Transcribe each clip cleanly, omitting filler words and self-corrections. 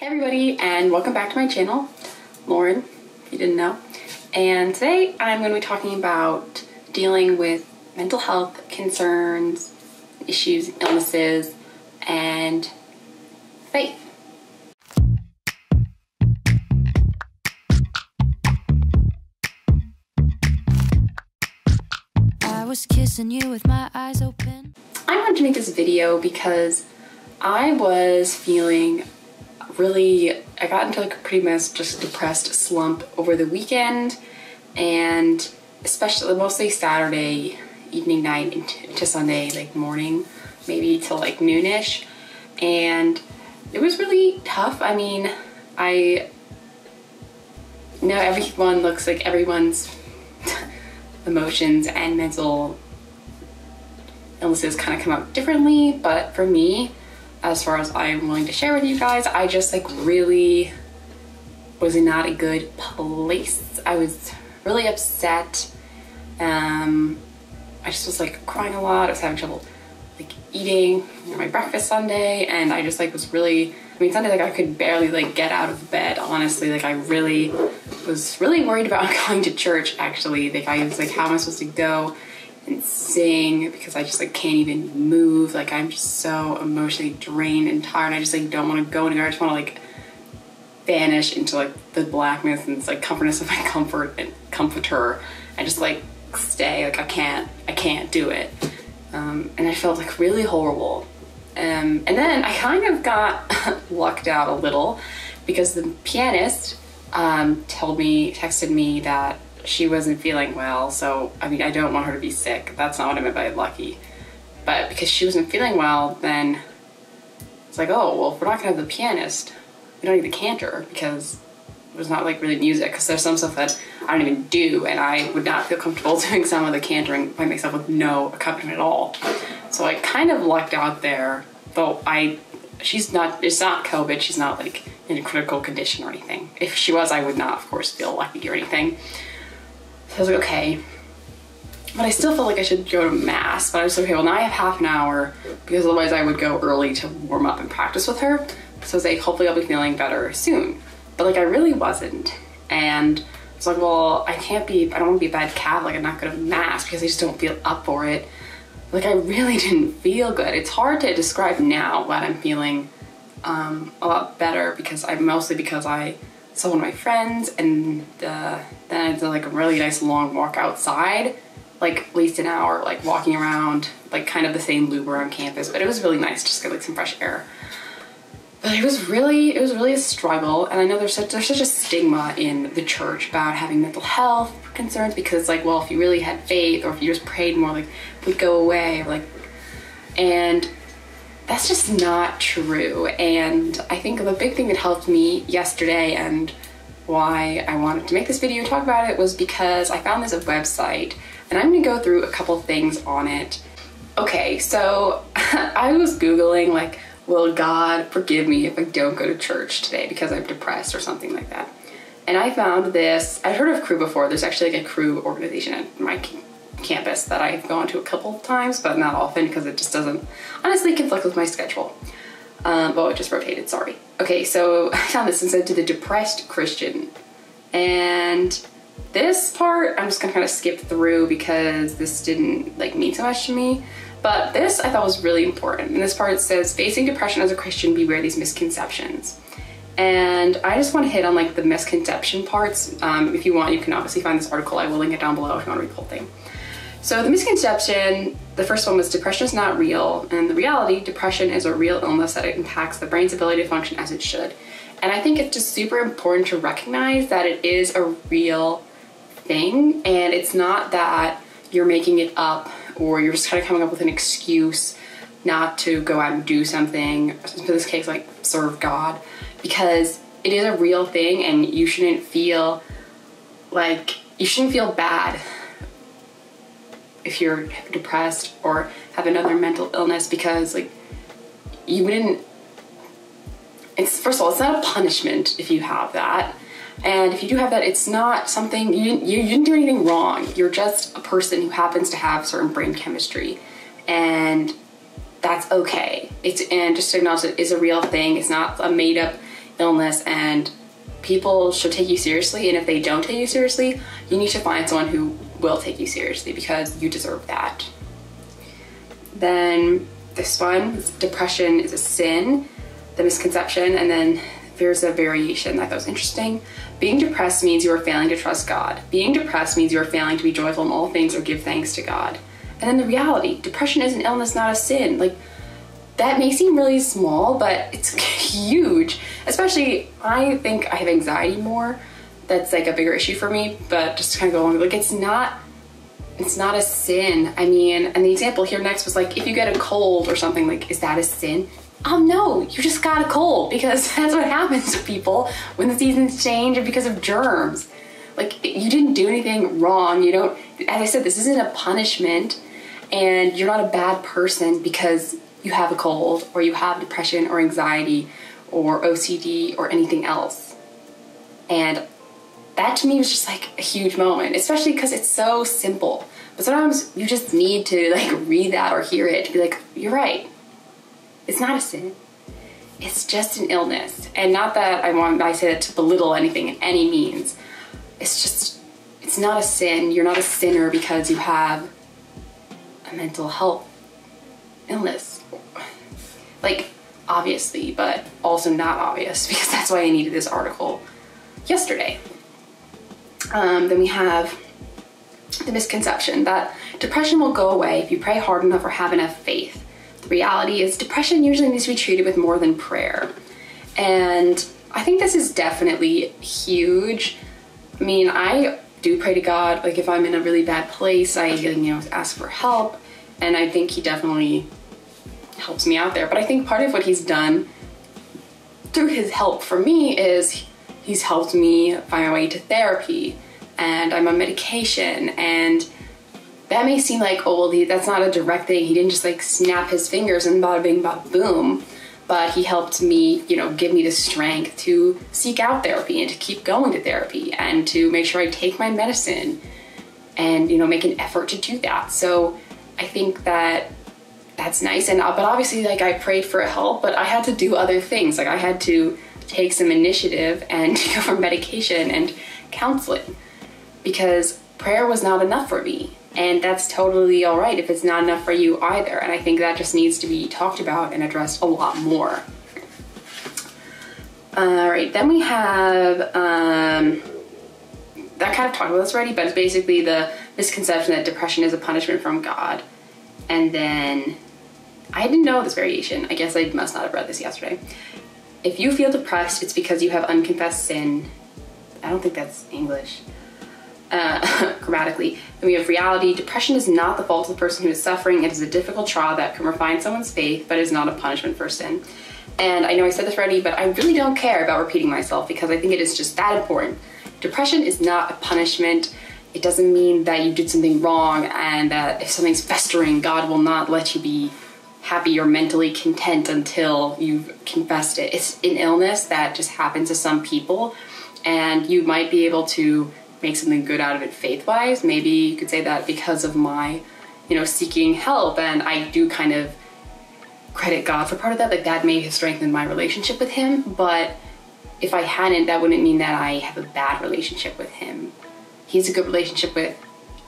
Hey everybody, and welcome back to my channel. Lauren, if you didn't know. And today I'm going to be talking about dealing with mental health concerns, issues, illnesses, and faith. I was kissing you with my eyes open. I wanted to make this video because I was feeling I got into like a pretty much just depressed slump over the weekend, and especially mostly Saturday evening, night into Sunday like morning, maybe till like noonish, and it was really tough. I mean, I know everyone looks like everyone's emotions and mental illnesses kind of come out differently, but for me, as far as I'm willing to share with you guys, I just like really was not a good place. I was really upset. I just was like crying a lot. I was having trouble like eating my breakfast Sunday, and I just like was really, Sunday like I could barely like get out of bed, honestly. Like I really was really worried about going to church actually. Like I was like, how am I supposed to go and sing, because I just like can't even move. Like I'm just so emotionally drained and tired, and I just like don't want to go anywhere. I just want to like vanish into like the blackness and it's like comfortness of my comfort and comforter, and just like stay. Like I can't do it. And I felt like really horrible. And then I kind of got lucked out a little, because the pianist texted me that she wasn't feeling well. So I mean, I don't want her to be sick. That's not what I meant by lucky. But because she wasn't feeling well, then it's like, oh, well, if we're not gonna have the pianist, we don't need the cantor, because it was not like really music, because there's some stuff that I don't even do, and I would not feel comfortable doing some of the cantoring by myself with no accompaniment at all. So I kind of lucked out there, though it's not COVID, she's not like in a critical condition or anything. If she was, I would not, of course, feel lucky or anything. So I was like, okay. But I still felt like I should go to mass, but I was like, okay, well now I have half an hour, because otherwise I would go early to warm up and practice with her. So I was like, hopefully I'll be feeling better soon. But like I really wasn't. And it's like, well, I don't want to be a bad Catholic and not go to mass because I just don't feel up for it. Like I really didn't feel good. It's hard to describe now what I'm feeling a lot better, because I saw one of my friends, and then I did like a really nice long walk outside, like at least an hour, like walking around like kind of the same loop around campus. But it was really nice just to get like some fresh air. But it was really a struggle, and I know there's such a stigma in the church about having mental health concerns, because it's like, well, if you really had faith, or if you just prayed more, like it would go away, or like, and that's just not true. And I think the big thing that helped me yesterday, and why I wanted to make this video and talk about it, was because I found this website, and I'm gonna go through a couple things on it. Okay, so I was Googling like, will God forgive me if I don't go to church today because I'm depressed or something like that. And I found this. I've heard of Crew before. There's actually like a Crew organization at my campus that I've gone to a couple of times, but not often, because it just doesn't honestly conflict with my schedule. Well, it just rotated, sorry. Okay, so I found this and said, to the depressed Christian. And this part I'm just gonna kind of skip through because this didn't like mean so much to me. But this I thought was really important. And this part says, facing depression as a Christian, beware these misconceptions. And I just want to hit on like the misconception parts. If you want, you can obviously find this article. I will link it down below if you want to read the whole thing. So the misconception, the first one was, depression is not real. And the reality, depression is a real illness that it impacts the brain's ability to function as it should. And I think it's just super important to recognize that it is a real thing. And it's not that you're making it up, or you're just kind of coming up with an excuse not to go out and do something, in this case like serve God, because it is a real thing, and you shouldn't feel bad if you're depressed or have another mental illness, because like first of all, it's not a punishment if you have that. And if you do have that, it's not something, you didn't do anything wrong. You're just a person who happens to have certain brain chemistry, and that's okay. And just to acknowledge that it is a real thing. It's not a made up illness and people should take you seriously. And if they don't take you seriously, you need to find someone who will take you seriously because you deserve that. Then this one, depression is a sin, the misconception, and then there's a variation that was interesting. Being depressed means you are failing to trust God. Being depressed means you are failing to be joyful in all things or give thanks to God. And then the reality, depression is an illness, not a sin. Like, that may seem really small, but it's huge. Especially, I think I have anxiety more. That's like a bigger issue for me, but just to kind of go along, like it's not a sin. I mean, and the example here next was like, if you get a cold or something, like, is that a sin? Oh no, you just got a cold, because that's what happens to people when the seasons change and because of germs. Like, you didn't do anything wrong. You don't, as I said, this isn't a punishment, and you're not a bad person because you have a cold or you have depression or anxiety or OCD or anything else. And that to me was just like a huge moment, especially because it's so simple. But sometimes you just need to like read that or hear it to be like, you're right. It's not a sin. It's just an illness. And not that I say that to belittle anything in any means. It's just, it's not a sin. You're not a sinner because you have a mental health illness. Like, obviously, but also not obvious, because that's why I needed this article yesterday. Then we have the misconception that depression will go away if you pray hard enough or have enough faith. The reality is depression usually needs to be treated with more than prayer. And I think this is definitely huge. I mean, I do pray to God, like if I'm in a really bad place, I, ask for help, and I think he definitely helps me out there. But I think part of what he's done through his help for me is he's helped me find my way to therapy, and I'm on medication, and that may seem like, oh, well, that's not a direct thing. He didn't just like snap his fingers and bada bing, bada boom. But he helped me, give me the strength to seek out therapy and to keep going to therapy and to make sure I take my medicine and, make an effort to do that. So I think that that's nice. And but obviously, like, I prayed for help, but I had to do other things. Like, I had to take some initiative and go for medication and counseling, because prayer was not enough for me. And that's totally all right if it's not enough for you either. And I think that just needs to be talked about and addressed a lot more. All right, then we have, that kind of talked about this already, but it's basically the misconception that depression is a punishment from God. And then, I didn't know this variation. I guess I must not have read this yesterday. If you feel depressed, it's because you have unconfessed sin. I don't think that's English. Grammatically. Then we have reality. Depression is not the fault of the person who is suffering. It is a difficult trial that can refine someone's faith, but is not a punishment for sin. And I know I said this already, but I really don't care about repeating myself, because I think it is just that important. Depression is not a punishment. It doesn't mean that you did something wrong and that if something's festering, God will not let you be happy or mentally content until you've confessed it. It's an illness that just happens to some people, and you might be able to make something good out of it faith-wise. Maybe you could say that because of my, seeking help, and I do kind of credit God for part of that. Like, that may have strengthened my relationship with him, but if I hadn't, that wouldn't mean that I have a bad relationship with him. He's a good relationship with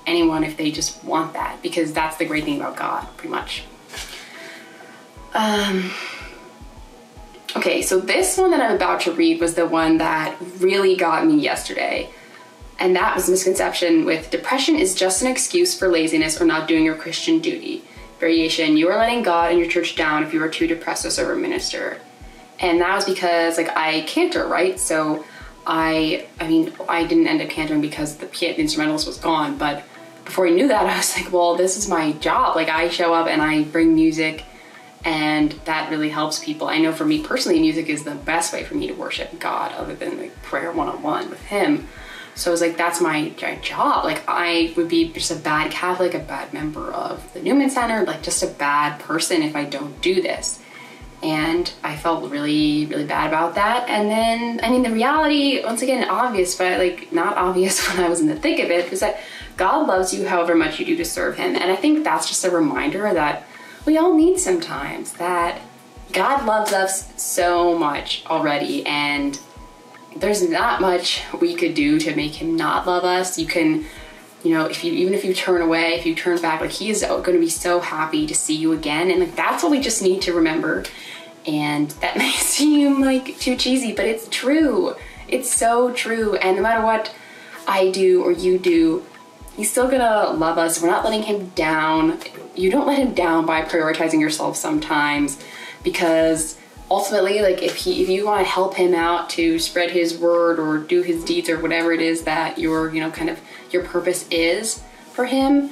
anyone if they just want that, because that's the great thing about God, pretty much. Okay, so this one that I'm about to read was the one that really got me yesterday. And that was a misconception with depression is just an excuse for laziness or not doing your Christian duty. Variation, you are letting God and your church down if you are too depressed to serve or minister. And that was because, like, I cantor, right? So I didn't end up cantoring because the instrumentalist was gone. But before I knew that, I was like, well, this is my job. Like, I show up and I bring music, and that really helps people. I know for me personally, music is the best way for me to worship God, other than like prayer one-on-one with him. So I was like, that's my job. Like, I would be just a bad Catholic, a bad member of the Newman Center, like just a bad person if I don't do this. And I felt really, really bad about that. And then, the reality, once again, obvious, but like not obvious when I was in the thick of it, is that God loves you however much you do to serve him. And I think that's just a reminder that we all need sometimes that God loves us so much already, and there's not much we could do to make him not love us. You can, you know, even if you turn away, if you turn back, like, he is going to be so happy to see you again. And like, that's what we just need to remember. And that may seem like too cheesy, but it's true. It's so true. And no matter what I do or you do, he's still gonna love us. We're not letting him down. You don't let him down by prioritizing yourself sometimes, because ultimately, like, if you want to help him out to spread his word or do his deeds or whatever it is that your, you know, kind of your purpose is for him,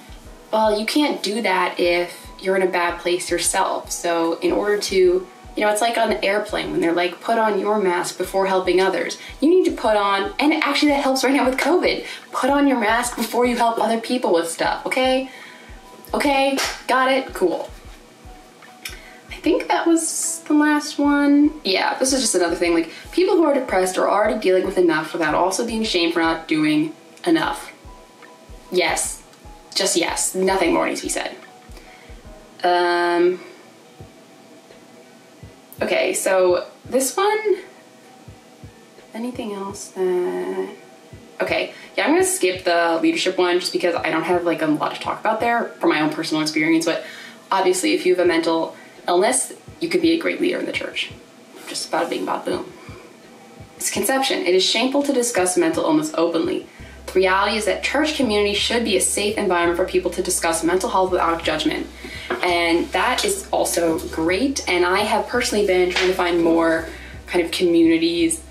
well, you can't do that if you're in a bad place yourself. So in order to, you know, it's like on an airplane when they're like, put on your mask before helping others. You need to put on, and actually that helps right now with COVID, put on your mask before you help other people with stuff, okay? Okay, got it? Cool. I think that was the last one. Yeah, this is just another thing. Like, people who are depressed are already dealing with enough without also being ashamed for not doing enough. Yes, just yes. Nothing more needs to be said. Okay, so this one, anything else that, okay, yeah, I'm gonna skip the leadership one just because I don't have like a lot to talk about there from my own personal experience, but obviously if you have a mental illness, you could be a great leader in the church. Just bada bing, bada boom. Misconception. It is shameful to discuss mental illness openly. The reality is that church community should be a safe environment for people to discuss mental health without judgment. And that is also great. And I have personally been trying to find more kind of communities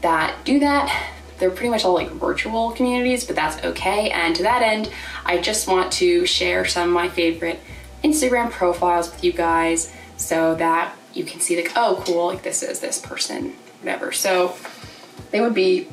that do that. They're pretty much all like virtual communities, but that's okay. And to that end, I just want to share some of my favorite Instagram profiles with you guys so that you can see like, oh cool, like this is this person, whatever. So they would be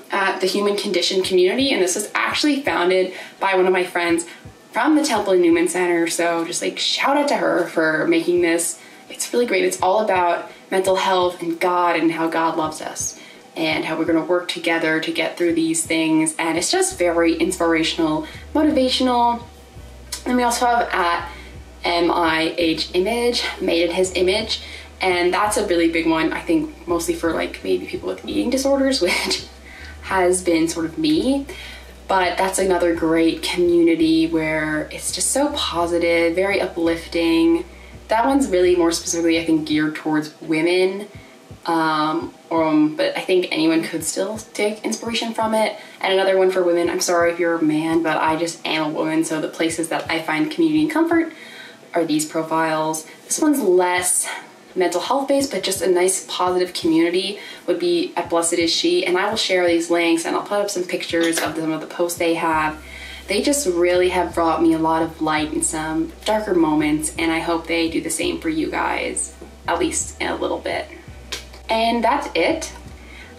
at the Human Condition community, and this was actually founded by one of my friends from the Temple and Newman Center. So just like shout out to her for making this. It's really great. It's all about mental health and God and how God loves us and how we're going to work together to get through these things. And it's just very inspirational, motivational. And we also have at MIH Image, Made in His Image. And that's a really big one, I think, mostly for like maybe people with eating disorders, which has been sort of me. But that's another great community where it's just so positive, very uplifting. That one's really more specifically, I think, geared towards women. But I think anyone could still take inspiration from it. And another one for women, I'm sorry if you're a man, but I just am a woman, so the places that I find community and comfort are these profiles. This one's less mental health based, but just a nice positive community would be at Blessed Is She. And I will share these links and I'll put up some pictures of some of the posts they have. They just really have brought me a lot of light in some darker moments, and I hope they do the same for you guys, at least in a little bit. And that's it.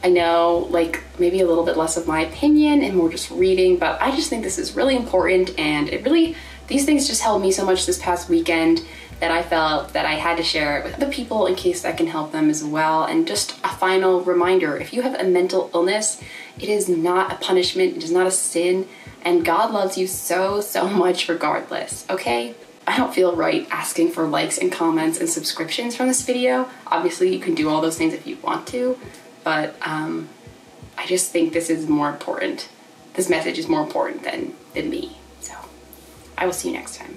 I know, like, maybe a little bit less of my opinion and more just reading, but I just think this is really important, and it really, these things just helped me so much this past weekend that I felt that I had to share it with other people in case that can help them as well. And just a final reminder, if you have a mental illness, it is not a punishment, it is not a sin, and God loves you so, so much regardless, okay? I don't feel right asking for likes and comments and subscriptions from this video. Obviously, you can do all those things if you want to, but I just think this is more important. This message is more important than me. So I will see you next time.